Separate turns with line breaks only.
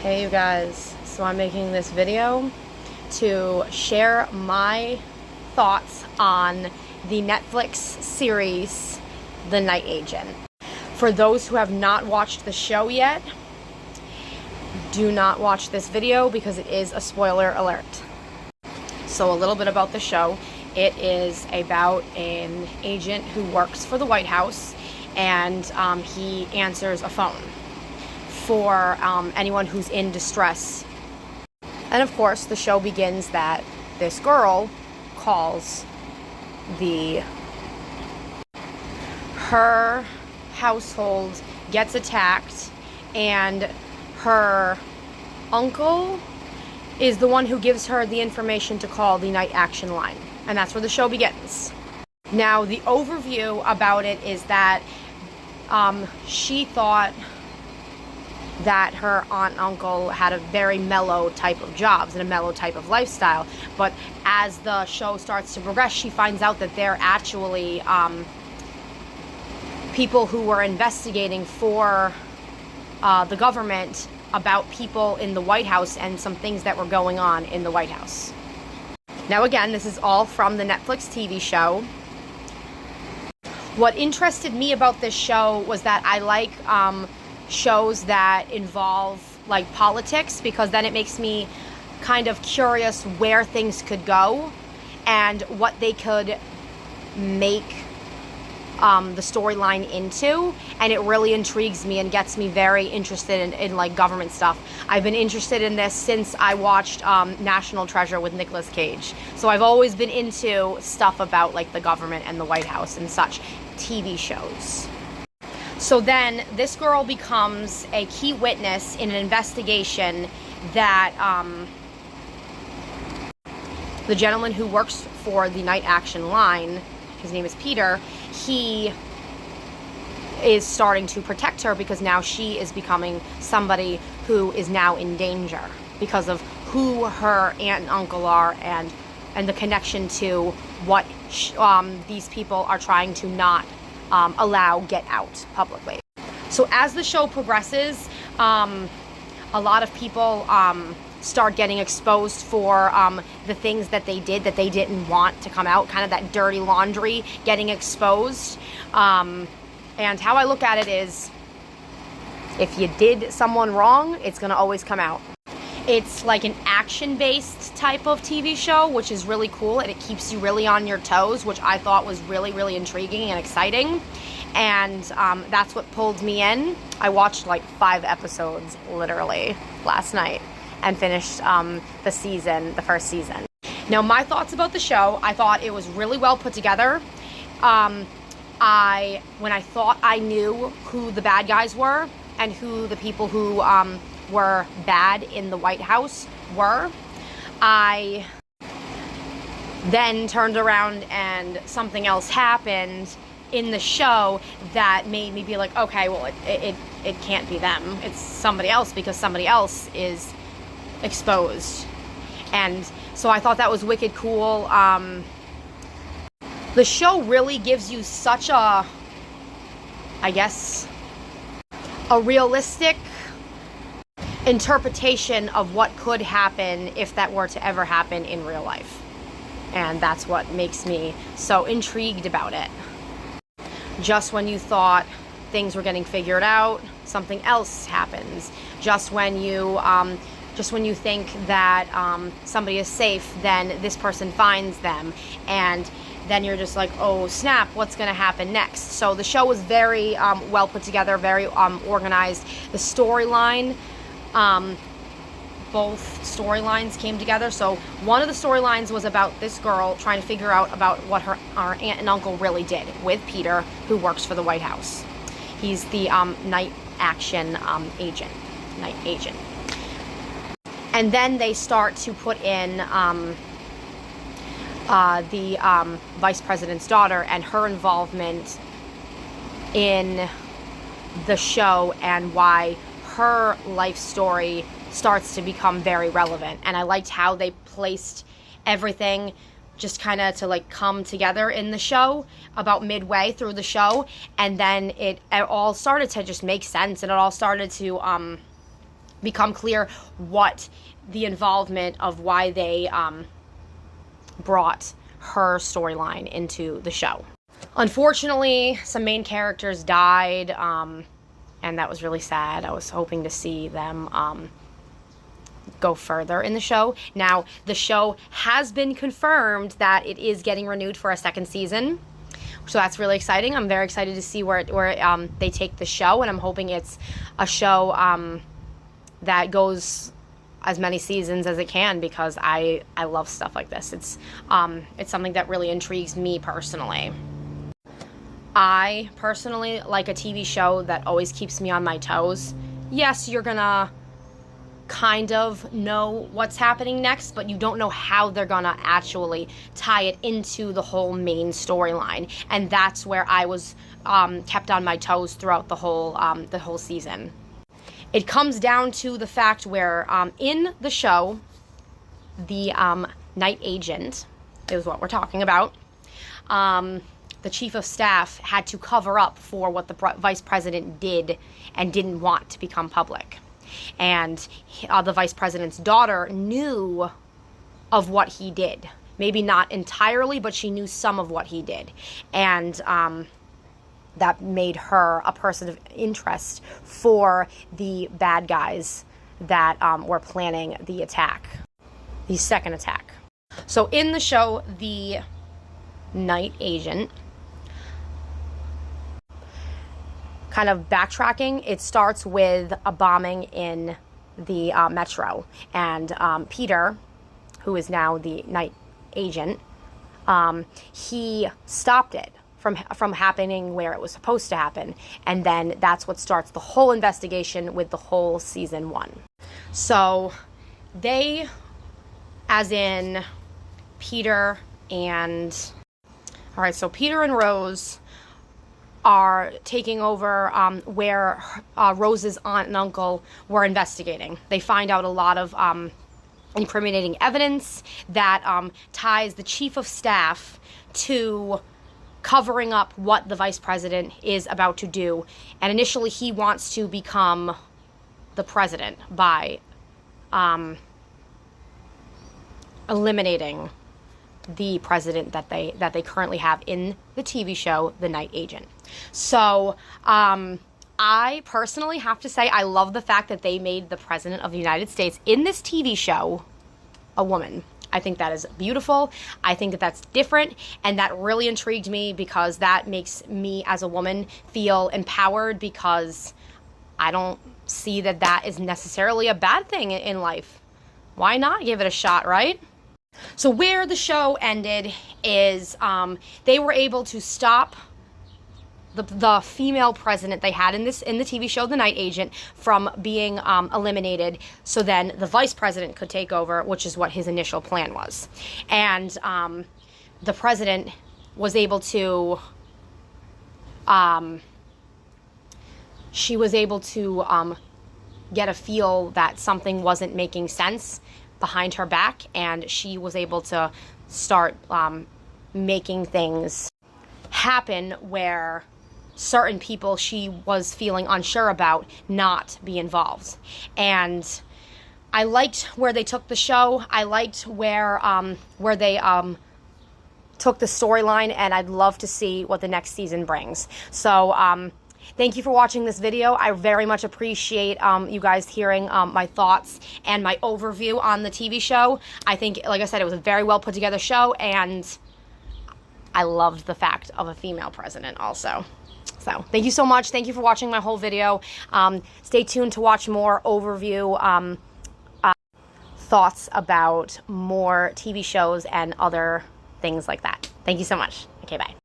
Hey you guys, so I'm making this video to share my thoughts on the Netflix series The Night Agent. For those who have not watched the show yet, do not watch this video because it is a spoiler alert. So a little bit about the show. It is about an agent who works for the White House, and he answers a phone for anyone who's in distress. And of course, the show begins that this girl calls her household gets attacked, and her uncle is the one who gives her the information to call the Night Action Line. And that's where the show begins. Now, the overview about it is that she thought that her aunt and uncle had a very mellow type of jobs and a mellow type of lifestyle. But as the show starts to progress, she finds out that they're actually people who were investigating for the government about people in the White House and some things that were going on in the White House. Now again, this is all from the Netflix TV show. What interested me about this show was that I like shows that involve like politics, because then it makes me kind of curious where things could go and what they could make the storyline into, and it really intrigues me and gets me very interested in like government stuff. I've been interested in this since I watched National Treasure with Nicolas Cage, so I've always been into stuff about like the government and the White House and such TV shows. So then this girl becomes a key witness in an investigation that the gentleman who works for the Night Action Line, his name is Peter, he is starting to protect her because now she is becoming somebody who is now in danger because of who her aunt and uncle are and the connection to what these people are trying to not allow get out publicly. So as the show progresses, a lot of people start getting exposed for the things that they did that they didn't want to come out, kind of that dirty laundry getting exposed. And how I look at it is, if you did someone wrong, it's gonna always come out. It's like an action-based type of TV show, which is really cool, and it keeps you really on your toes, which I thought was really, really intriguing and exciting. And that's what pulled me in. I watched like 5 episodes, literally, last night, and finished the first season. Now, my thoughts about the show, I thought it was really well put together. When I thought I knew who the bad guys were and who the people who were bad in the White House were, I then turned around and something else happened in the show that made me be like, okay, well, it can't be them. It's somebody else, because somebody else is exposed. And so I thought that was wicked cool. The show really gives you such a, I guess, a realistic interpretation of what could happen if that were to ever happen in real life. And that's what makes me so intrigued about it. Just when you thought things were getting figured out, something else happens. Just when you think that somebody is safe, then this person finds them, and then you're just like, oh snap, what's gonna happen next? So the show was very well put together, very organized. The storyline, both storylines came together. So one of the storylines was about this girl trying to figure out about what our aunt and uncle really did with Peter, who works for the White House. He's the Night Action agent. And then they start to put in the vice president's daughter and her involvement in the show, and why her life story starts to become very relevant. And I liked how they placed everything just kind of to like come together in the show about midway through the show, and then it all started to just make sense, and it all started to become clear what the involvement of why they brought her storyline into the show. Unfortunately, some main characters died, and that was really sad. I was hoping to see them go further in the show. Now, the show has been confirmed that it is getting renewed for a second season, so that's really exciting. I'm very excited to see where they take the show, and I'm hoping it's a show that goes as many seasons as it can, because I love stuff like this. It's something that really intrigues me personally. I personally like a TV show that always keeps me on my toes. Yes, you're gonna kind of know what's happening next, but you don't know how they're gonna actually tie it into the whole main storyline, and that's where I was kept on my toes throughout the whole season. It comes down to the fact where in the show, the night agent is what we're talking about. The chief of staff had to cover up for what the vice president did and didn't want to become public. And the vice president's daughter knew of what he did. Maybe not entirely, but she knew some of what he did. And that made her a person of interest for the bad guys that were planning the attack, the second attack. So in the show, the night agent, kind of backtracking, it starts with a bombing in the metro, and Peter, who is now the night agent, he stopped it from happening where it was supposed to happen, and then that's what starts the whole investigation with the whole season 1. So they, as in Peter and, all right, so Peter and Rose are taking over where Rose's aunt and uncle were investigating. They find out a lot of incriminating evidence that ties the chief of staff to covering up what the vice president is about to do. And initially he wants to become the president by eliminating the president that they currently have in the TV show, The Night Agent. So I personally have to say I love the fact that they made the president of the United States in this TV show a woman. I think that is beautiful. I think that that's different, and that really intrigued me because that makes me as a woman feel empowered, because I don't see that that is necessarily a bad thing in life. Why not give it a shot, right? So where the show ended is they were able to stop the female president they had in the TV show, The Night Agent, from being eliminated, so then the vice president could take over, which is what his initial plan was. And the president was able to, she was able to get a feel that something wasn't making sense behind her back, and she was able to start making things happen where certain people she was feeling unsure about not be involved. And I liked where they took the show. I liked where they took the storyline, and I'd love to see what the next season brings. So thank you for watching this video. I very much appreciate you guys hearing my thoughts and my overview on the TV show. I think, like I said, it was a very well put together show, and I loved the fact of a female president also. So thank you so much. Thank you for watching my whole video. Stay tuned to watch more overview thoughts about more TV shows and other things like that. Thank you so much. Okay, bye.